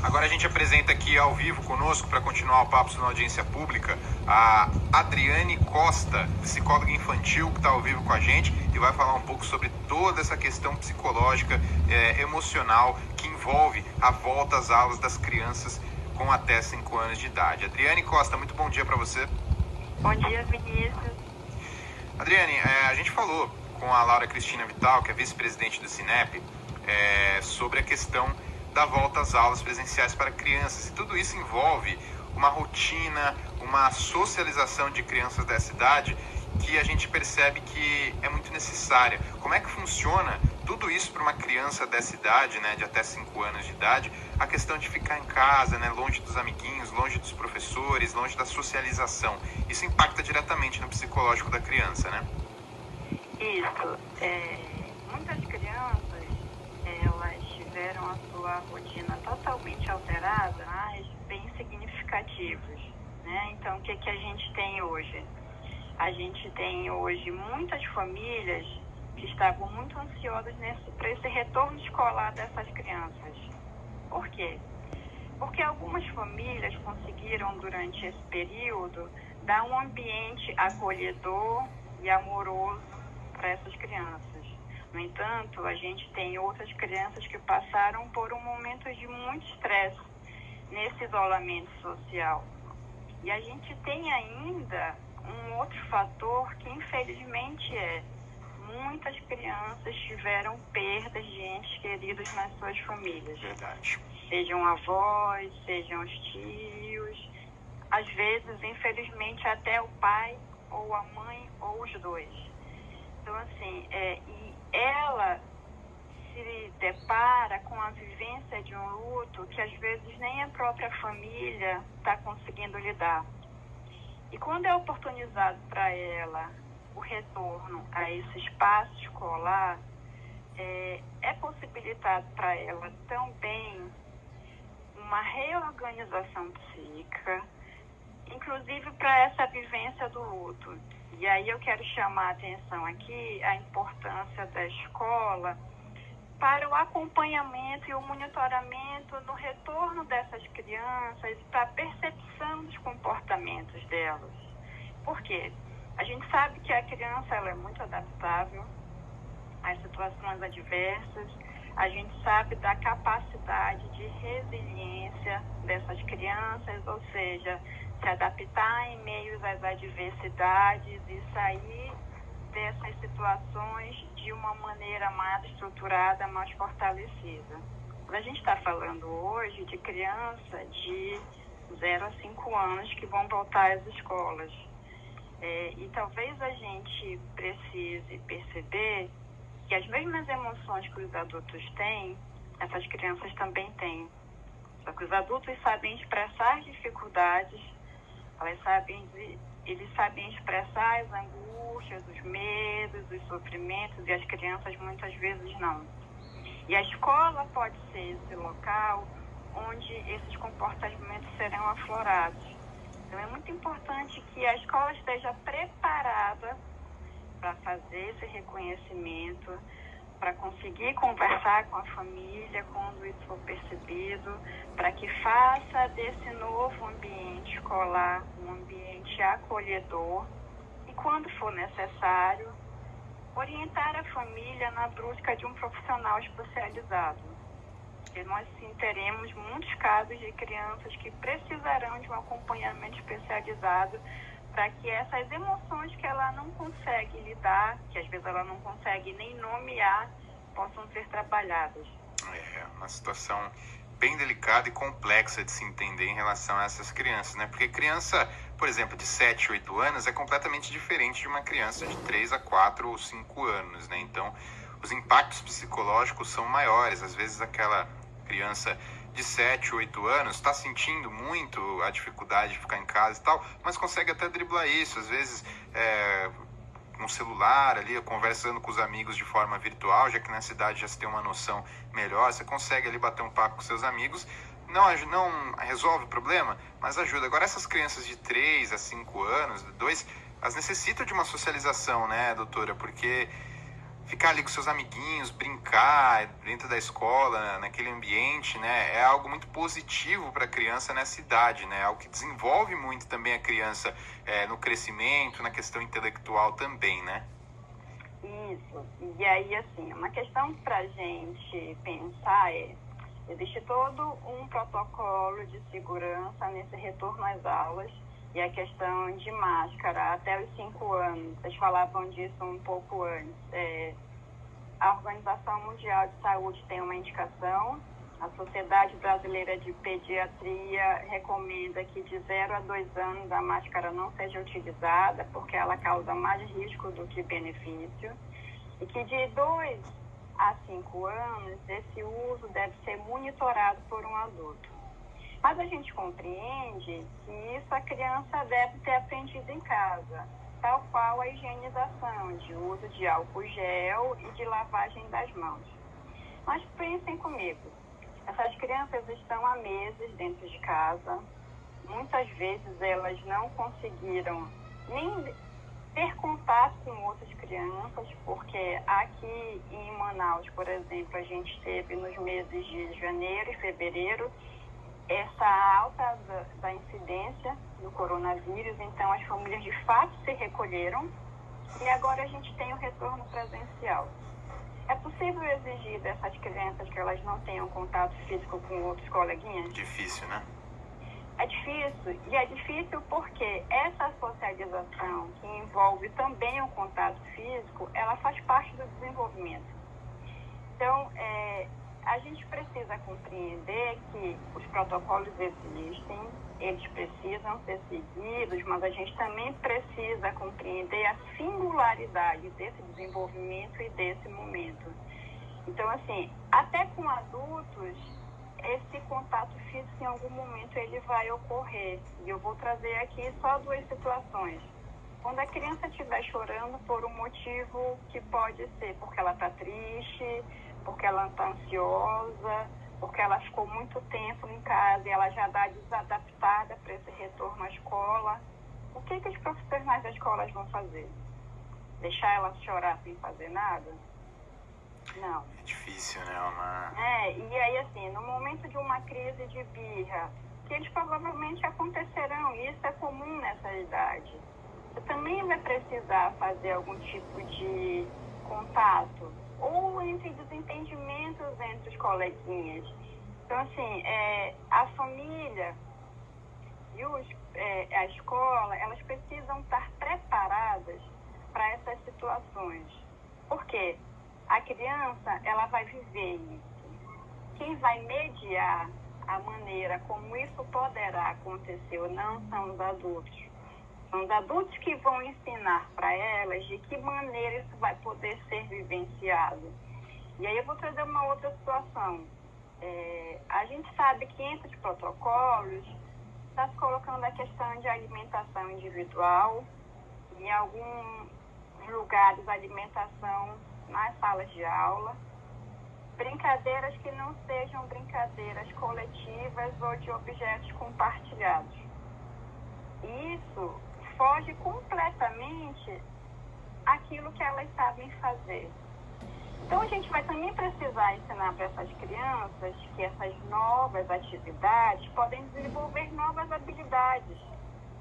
Agora a gente apresenta aqui ao vivo conosco, para continuar o papo na audiência pública, a Adriane Costa, psicóloga infantil, que está ao vivo com a gente e vai falar um pouco sobre toda essa questão psicológica, emocional, que envolve a volta às aulas das crianças com até 5 anos de idade. Adriane Costa, muito bom dia para você. Bom dia, Vinícius. Adriane, a gente falou com a Laura Cristina Vital, que é vice-presidente do Cinep, sobre a questão da volta às aulas presenciais para crianças. E tudo isso envolve uma rotina, uma socialização de crianças dessa idade que a gente percebe que é muito necessária. Como é que funciona tudo isso para uma criança dessa idade, né, de até 5 anos de idade, a questão de ficar em casa, né, longe dos amiguinhos, longe dos professores, longe da socialização? Isso impacta diretamente no psicológico da criança, né? Isso. Muitas crianças, elas tiveram a sua rotina totalmente alterada, mas bem significativos, né? Então, o que a gente tem hoje? A gente tem hoje muitas famílias que estavam muito ansiosas para esse retorno escolar dessas crianças. Por quê? Porque algumas famílias conseguiram, durante esse período, dar um ambiente acolhedor e amoroso para essas crianças. No entanto, a gente tem outras crianças que passaram por um momento de muito estresse nesse isolamento social. E a gente tem ainda um outro fator que, infelizmente, muitas crianças tiveram perdas de entes queridos nas suas famílias. Verdade. Sejam avós, sejam os tios, às vezes, infelizmente, até o pai ou a mãe ou os dois. Então, assim, e ela se depara com a vivência de um luto que, às vezes, nem a própria família está conseguindo lidar. E quando é oportunizado para ela o retorno a esse espaço escolar, é possibilitado para ela também uma reorganização psíquica, inclusive para essa vivência do luto. E aí eu quero chamar a atenção aqui a importância da escola para o acompanhamento e o monitoramento no retorno dessas crianças, para a percepção dos comportamentos delas. Por quê? A gente sabe que a criança ela é muito adaptável às situações adversas, a gente sabe da capacidade de resiliência dessas crianças, ou seja, se adaptar em meio às adversidades e sair dessas situações de uma maneira mais estruturada, mais fortalecida. A gente está falando hoje de criança de 0 a 5 anos que vão voltar às escolas. E talvez a gente precise perceber que as mesmas emoções que os adultos têm, essas crianças também têm. Só que os adultos sabem expressar as dificuldades, eles sabem expressar as angústias, os medos, os sofrimentos, e as crianças muitas vezes não. E a escola pode ser esse local onde esses comportamentos serão aflorados. Então é muito importante que a escola esteja preparada para fazer esse reconhecimento, para conseguir conversar com a família quando isso for percebido, para que faça desse novo ambiente escolar um ambiente acolhedor e, quando for necessário, orientar a família na busca de um profissional especializado. Porque nós sim teremos muitos casos de crianças que precisarão de um acompanhamento especializado para que essas emoções que ela não consegue lidar, que às vezes ela não consegue nem nomear, possam ser trabalhadas. É uma situação bem delicada e complexa de se entender em relação a essas crianças, né? Porque criança, por exemplo, de 7, 8 anos é completamente diferente de uma criança de 3 a 4 ou 5 anos, né? Então, os impactos psicológicos são maiores. Às vezes aquela criança de 7, 8 anos está sentindo muito a dificuldade de ficar em casa e tal, mas consegue até driblar isso. Às vezes, no celular ali, conversando com os amigos de forma virtual, já que na cidade já se tem uma noção melhor, você consegue ali bater um papo com seus amigos. Não resolve o problema, mas ajuda. Agora, essas crianças de 3 a 5 anos, 2, elas necessitam de uma socialização, né, doutora? Porque ficar ali com seus amiguinhos, brincar dentro da escola, naquele ambiente, né? É algo muito positivo para a criança nessa idade, né? Algo que desenvolve muito também a criança no crescimento, na questão intelectual também, né? Isso. E aí, assim, uma questão para a gente pensar existe todo um protocolo de segurança nesse retorno às aulas e a questão de máscara até os 5 anos. Vocês falavam disso um pouco antes. A Organização Mundial de Saúde tem uma indicação, a Sociedade Brasileira de Pediatria recomenda que de 0 a 2 anos a máscara não seja utilizada, porque ela causa mais risco do que benefício, e que de 2 a 5 anos esse uso deve ser monitorado por um adulto. Mas a gente compreende que isso a criança deve ter aprendido em casa, tal qual a higienização, de uso de álcool gel e de lavagem das mãos. Mas pensem comigo, essas crianças estão há meses dentro de casa, muitas vezes elas não conseguiram nem ter contato com outras crianças, porque aqui em Manaus, por exemplo, a gente teve nos meses de janeiro e fevereiro essa alta da incidência do coronavírus, então as famílias de fato se recolheram e agora a gente tem o retorno presencial. É possível exigir dessas crianças que elas não tenham contato físico com outros coleguinhas? Difícil, né? É difícil, e é difícil porque essa socialização, que envolve também o contato físico, ela faz parte do desenvolvimento. Então, a gente precisa compreender que os protocolos existem, eles precisam ser seguidos, mas a gente também precisa compreender a singularidade desse desenvolvimento e desse momento. Então, assim, até com adultos, esse contato físico em algum momento ele vai ocorrer. E eu vou trazer aqui só 2 situações. Quando a criança estiver chorando por um motivo que pode ser porque ela está triste, porque ela está ansiosa, porque ela ficou muito tempo em casa e ela já está desadaptada para esse retorno à escola, o que os profissionais das escolas vão fazer? Deixar ela chorar sem fazer nada? Não. É difícil, né? E aí, assim, no momento de uma crise de birra, que eles provavelmente acontecerão, e isso é comum nessa idade, você também vai precisar fazer algum tipo de contato, ou entre desentendimentos entre os coleguinhas. Então, assim, a família e a escola, elas precisam estar preparadas para essas situações. Por quê? A criança, ela vai viver isso. Quem vai mediar a maneira como isso poderá acontecer ou não são os adultos. São os adultos que vão ensinar para elas de que maneira isso vai poder ser vivenciado. E aí eu vou trazer uma outra situação. A gente sabe que entre os protocolos está se colocando a questão de alimentação individual, em alguns lugares alimentação nas salas de aula, brincadeiras que não sejam brincadeiras coletivas ou de objetos compartilhados. Isso foge completamente aquilo que elas sabem fazer. Então a gente vai também precisar ensinar para essas crianças que essas novas atividades podem desenvolver novas habilidades.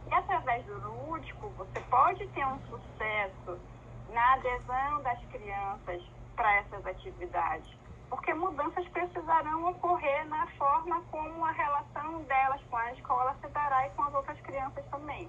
E através do lúdico você pode ter um sucesso na adesão das crianças para essas atividades, porque mudanças precisarão ocorrer na forma como a relação delas com a escola se dará e com as outras crianças também.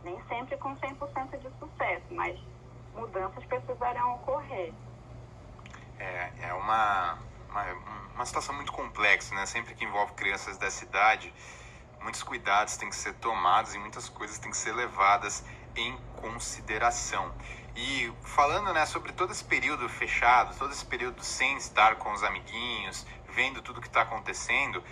Nem sempre com 100% de sucesso, mas mudanças precisarão ocorrer. É uma situação muito complexa, né? Sempre que envolve crianças dessa idade, muitos cuidados têm que ser tomados e muitas coisas têm que ser levadas em consideração. E falando, né, sobre todo esse período fechado, todo esse período sem estar com os amiguinhos, vendo tudo que está acontecendo,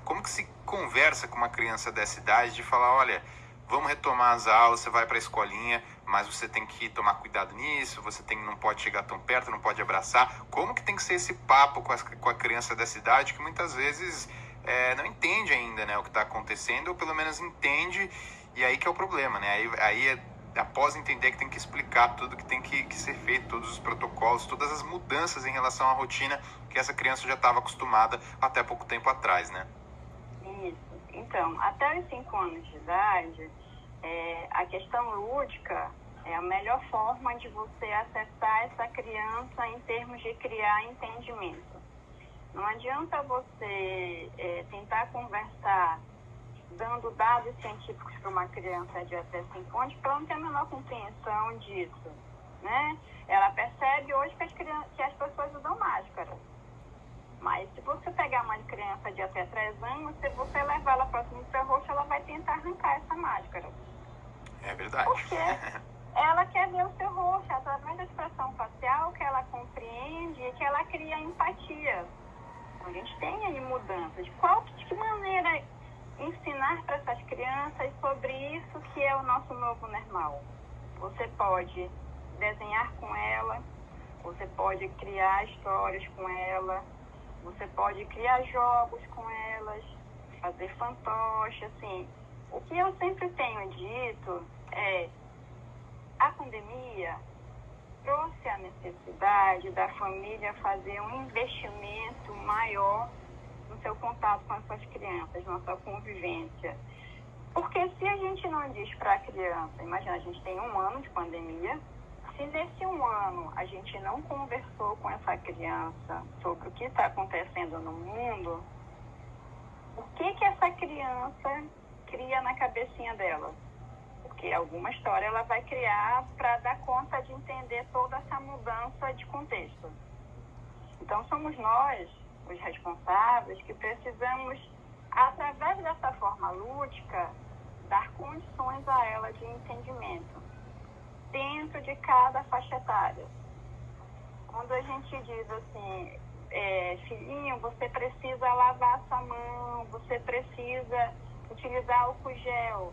como que se conversa com uma criança dessa idade de falar, olha, vamos retomar as aulas, você vai para a escolinha, mas você tem que tomar cuidado nisso, não pode chegar tão perto, não pode abraçar. Como que tem que ser esse papo com a criança dessa idade que muitas vezes não entende ainda, né, o que está acontecendo, ou pelo menos entende, e aí que é o problema, né? Aí após entender que tem que explicar tudo que tem que ser feito, todos os protocolos, todas as mudanças em relação à rotina que essa criança já estava acostumada até pouco tempo atrás, né? Isso. Então, até os 5 anos de idade, a questão lúdica é a melhor forma de você acessar essa criança em termos de criar entendimento. Não adianta você tentar conversar dando dados científicos para uma criança de até 5 anos, para ela não ter a menor compreensão disso, né? Ela percebe hoje que as pessoas usam máscara. Mas se você pegar uma criança de até 3 anos, se você levar ela próximo do seu rosto, ela vai tentar arrancar essa máscara. É verdade. Porque ela quer ver o seu rosto, através da expressão facial que ela compreende e que ela cria empatia. Então, a gente tem aí mudanças. De que maneira ensinar para essas crianças sobre isso que é o nosso novo normal? Você pode desenhar com ela, você pode criar histórias com ela, você pode criar jogos com elas, fazer fantoche, assim. O que eu sempre tenho dito é: a pandemia trouxe a necessidade da família fazer um investimento maior no seu contato com as suas crianças, na sua convivência. Porque se a gente não diz para a criança, imagina, a gente tem 1 ano de pandemia, se nesse 1 ano a gente não conversou com essa criança sobre o que está acontecendo no mundo, o que essa criança cria na cabecinha dela? Porque alguma história ela vai criar para dar conta de entender toda essa mudança de contexto. Então, somos nós, os responsáveis, que precisamos, através dessa forma lúdica, dar condições a ela de entendimento, dentro de cada faixa etária. Quando a gente diz assim, filhinho, você precisa lavar sua mão, você precisa utilizar álcool gel,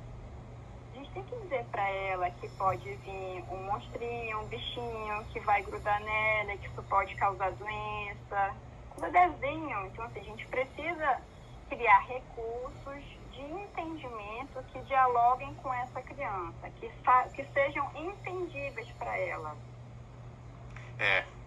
a gente tem que dizer para ela que pode vir um monstrinho, um bichinho que vai grudar nela, que isso pode causar doença. No desenho, então assim, a gente precisa criar recursos de entendimento que dialoguem com essa criança, que sejam entendíveis para ela.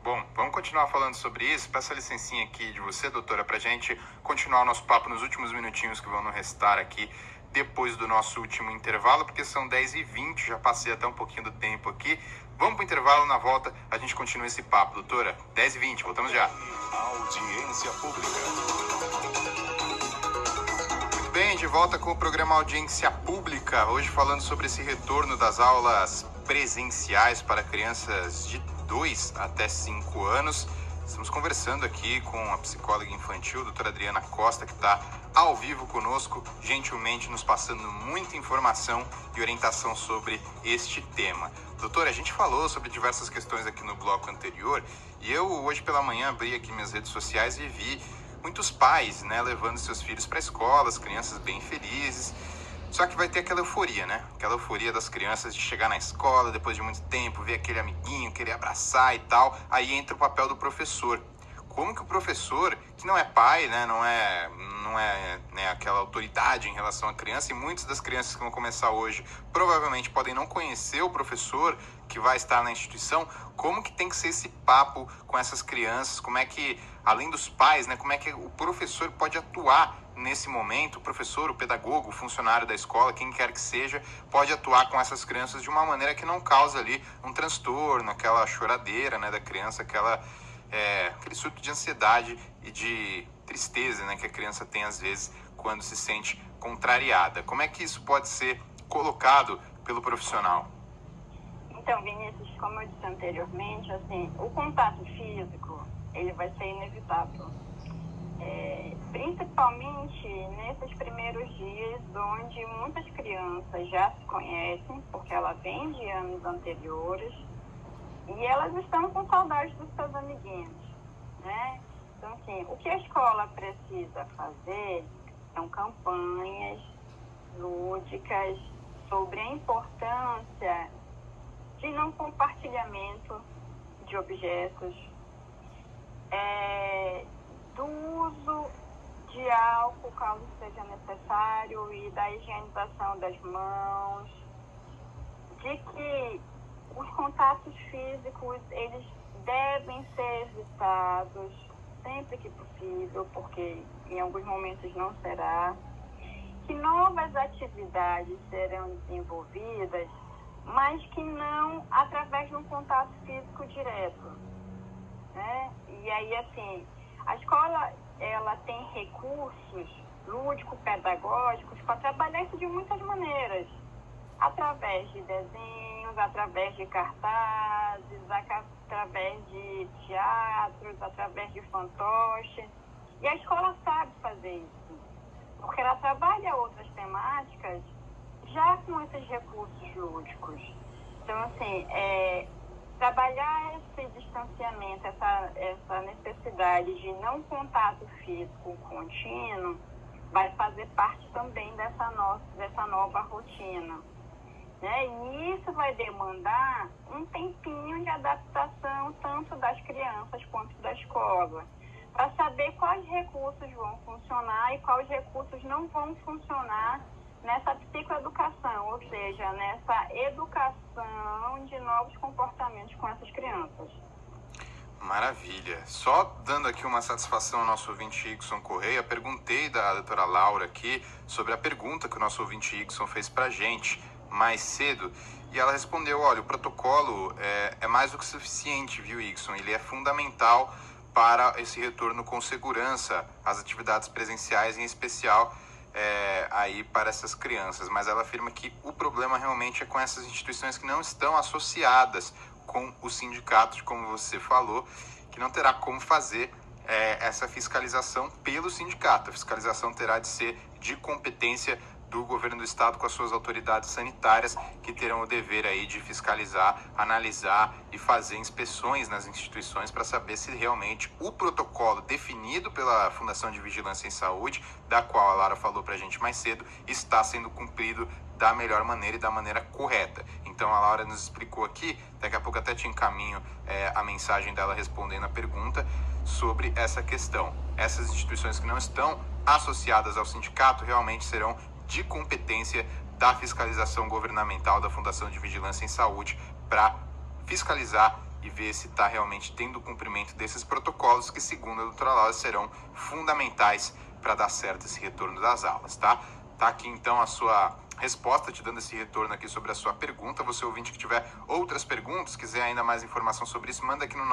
Bom, vamos continuar falando sobre isso. Peço a licencinha aqui de você, doutora, para a gente continuar o nosso papo nos últimos minutinhos que vão nos restar aqui depois do nosso último intervalo, porque são 10h20, já passei até um pouquinho do tempo aqui. Vamos para o intervalo, na volta a gente continua esse papo, doutora. 10h20, voltamos já. Audiência pública. Muito bem, de volta com o programa Audiência Pública, hoje falando sobre esse retorno das aulas presenciais para crianças de 2 até 5 anos. Estamos conversando aqui com a psicóloga infantil, a doutora Adriana Costa, que está ao vivo conosco, gentilmente nos passando muita informação e orientação sobre este tema. Doutora, a gente falou sobre diversas questões aqui no bloco anterior e eu hoje pela manhã abri aqui minhas redes sociais e vi muitos pais, né, levando seus filhos para a escola, as crianças bem felizes. Só que vai ter aquela euforia, né? Aquela euforia das crianças de chegar na escola depois de muito tempo, ver aquele amiguinho, querer abraçar e tal. Aí entra o papel do professor. Como que o professor, que não é pai, né? Não é né, aquela autoridade em relação à criança, e muitas das crianças que vão começar hoje provavelmente podem não conhecer o professor que vai estar na instituição. Como que tem que ser esse papo com essas crianças? Como é que, além dos pais, né? Como é que o professor pode atuar nesse momento? O professor, o pedagogo, o funcionário da escola, quem quer que seja, pode atuar com essas crianças de uma maneira que não cause ali um transtorno, aquela choradeira, né, da criança, aquele surto de ansiedade e de tristeza, né, que a criança tem às vezes quando se sente contrariada. Como é que isso pode ser colocado pelo profissional? Então, Vinícius, como eu disse anteriormente, assim, o contato físico, ele vai ser inevitável. Principalmente nesses primeiros dias, onde muitas crianças já se conhecem, porque ela vem de anos anteriores, e elas estão com saudade dos seus amiguinhos, né? Então, assim, o que a escola precisa fazer são campanhas lúdicas sobre a importância de não compartilhamento de objetos, do uso de álcool, caso seja necessário, e da higienização das mãos, de que os contatos físicos, eles devem ser evitados sempre que possível, porque em alguns momentos não será, que novas atividades serão desenvolvidas, mas que não através de um contato físico direto, né? E aí, assim, a escola, ela tem recursos lúdico-pedagógicos para trabalhar isso de muitas maneiras, através de desenhos, através de cartazes, através de teatros, através de fantoches. E a escola sabe fazer isso, porque ela trabalha outras temáticas já com esses recursos lúdicos. Então, assim, trabalhar esse distanciamento, essa necessidade de não contato físico contínuo, vai fazer parte também dessa nova rotina, né? E isso vai demandar um tempinho de adaptação tanto das crianças quanto da escola, para saber quais recursos vão funcionar e quais recursos não vão funcionar nessa psicoeducação, ou seja, nessa educação de novos comportamentos com essas crianças. Maravilha. Só dando aqui uma satisfação ao nosso ouvinte Ixon Correia, perguntei da doutora Laura aqui sobre a pergunta que o nosso ouvinte Ixon fez pra gente mais cedo, e ela respondeu, olha, o protocolo é mais do que suficiente, viu, Ixon? Ele é fundamental para esse retorno com segurança às atividades presenciais, em especial aí para essas crianças. Mas ela afirma que o problema realmente é com essas instituições que não estão associadas com o sindicato, como você falou, que não terá como fazer essa fiscalização pelo sindicato. A fiscalização terá de ser de competência do governo do estado com as suas autoridades sanitárias, que terão o dever aí de fiscalizar, analisar e fazer inspeções nas instituições para saber se realmente o protocolo definido pela Fundação de Vigilância em Saúde, da qual a Lara falou para a gente mais cedo, está sendo cumprido da melhor maneira e da maneira correta. Então a Laura nos explicou aqui, daqui a pouco até te encaminho a mensagem dela respondendo a pergunta sobre essa questão. Essas instituições que não estão associadas ao sindicato realmente serão de competência da fiscalização governamental da Fundação de Vigilância em Saúde para fiscalizar e ver se está realmente tendo cumprimento desses protocolos que, segundo a doutora Laura, serão fundamentais para dar certo esse retorno das aulas, tá? Tá aqui então a sua resposta, te dando esse retorno aqui sobre a sua pergunta. Você ouvinte que tiver outras perguntas, quiser ainda mais informação sobre isso, manda aqui no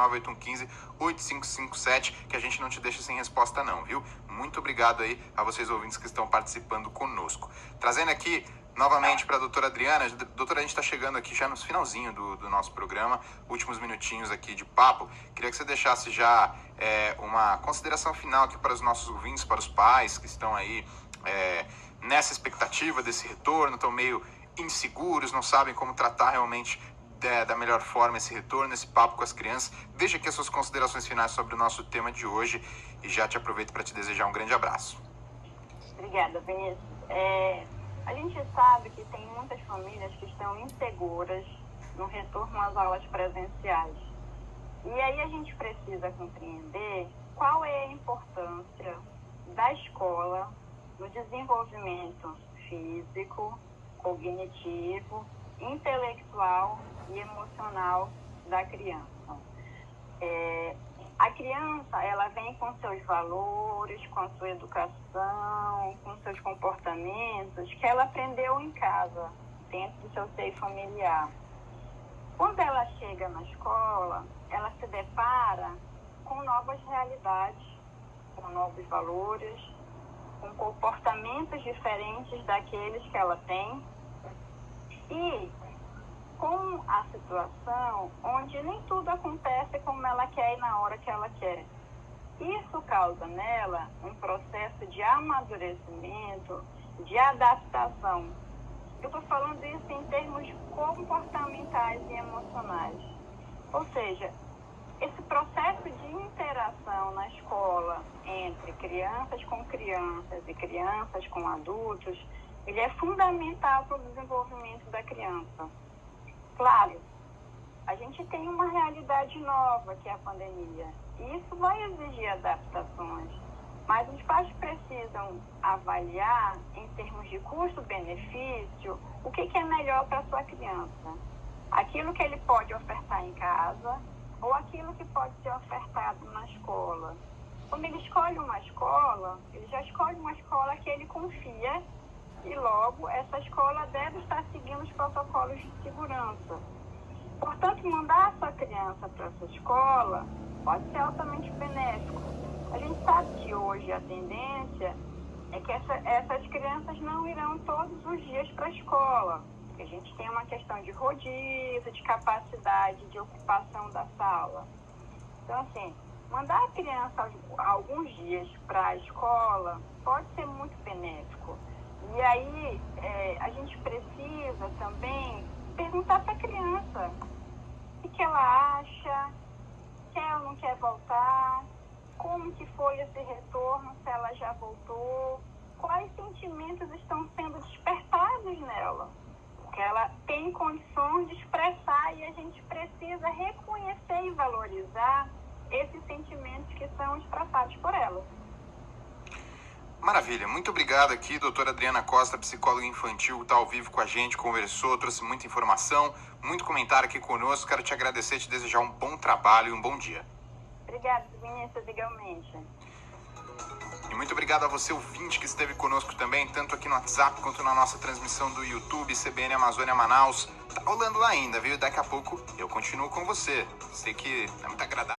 98115-8557, que a gente não te deixa sem resposta não, viu? Muito obrigado aí a vocês ouvintes que estão participando conosco. Trazendo aqui novamente para a doutora Adriana. Doutora, a gente está chegando aqui já no finalzinho do nosso programa, últimos minutinhos aqui de papo. Queria que você deixasse já uma consideração final aqui para os nossos ouvintes, para os pais que estão aí nessa expectativa desse retorno, estão meio inseguros, não sabem como tratar realmente da melhor forma esse retorno, esse papo com as crianças. Deixa aqui as suas considerações finais sobre o nosso tema de hoje e já te aproveito para te desejar um grande abraço. Obrigada, Vinícius. A gente sabe que tem muitas famílias que estão inseguras no retorno às aulas presenciais. E aí a gente precisa compreender qual é a importância da escola no desenvolvimento físico, cognitivo, intelectual e emocional da criança. A criança, ela vem com seus valores, com a sua educação, com seus comportamentos que ela aprendeu em casa, dentro do seu seio familiar. Quando ela chega na escola, ela se depara com novas realidades, com novos valores, com comportamentos diferentes daqueles que ela tem e com a situação onde nem tudo acontece como ela quer e na hora que ela quer. Isso causa nela um processo de amadurecimento, de adaptação. Eu estou falando isso em termos comportamentais e emocionais. Ou seja, esse processo de interação na escola entre crianças com crianças e crianças com adultos, ele é fundamental para o desenvolvimento da criança. Claro, a gente tem uma realidade nova, que é a pandemia, e isso vai exigir adaptações. Mas os pais precisam avaliar, em termos de custo-benefício, o que é melhor para a sua criança. Aquilo que ele pode ofertar em casa ou aquilo que pode ser ofertado na escola. Quando ele escolhe uma escola, ele já escolhe uma escola que ele confia e logo essa escola deve estar seguindo os protocolos de segurança. Portanto, mandar a sua criança para essa escola pode ser altamente benéfico. A gente sabe que hoje a tendência é que essas crianças não irão todos os dias para a escola. Porque a gente tem uma questão de rodízio, de capacidade de ocupação da sala. Então, assim, mandar a criança alguns dias para a escola pode ser muito benéfico. E aí, a gente precisa também perguntar para a criança o que ela acha, quer ou não quer voltar, como que foi esse retorno, se ela já voltou, quais sentimentos estão sendo despertados nela. Porque ela tem condições de expressar e a gente precisa reconhecer e valorizar esses sentimentos que são expressados por ela. Maravilha, muito obrigado aqui, doutora Adriana Costa, psicóloga infantil, está ao vivo com a gente, conversou, trouxe muita informação, muito comentário aqui conosco. Quero te agradecer e te desejar um bom trabalho e um bom dia. Obrigada, Vinícius, igualmente. E muito obrigado a você, ouvinte, que esteve conosco também, tanto aqui no WhatsApp quanto na nossa transmissão do YouTube, CBN Amazônia Manaus. Tá rolando lá ainda, viu? Daqui a pouco eu continuo com você. Sei que é muito agradável.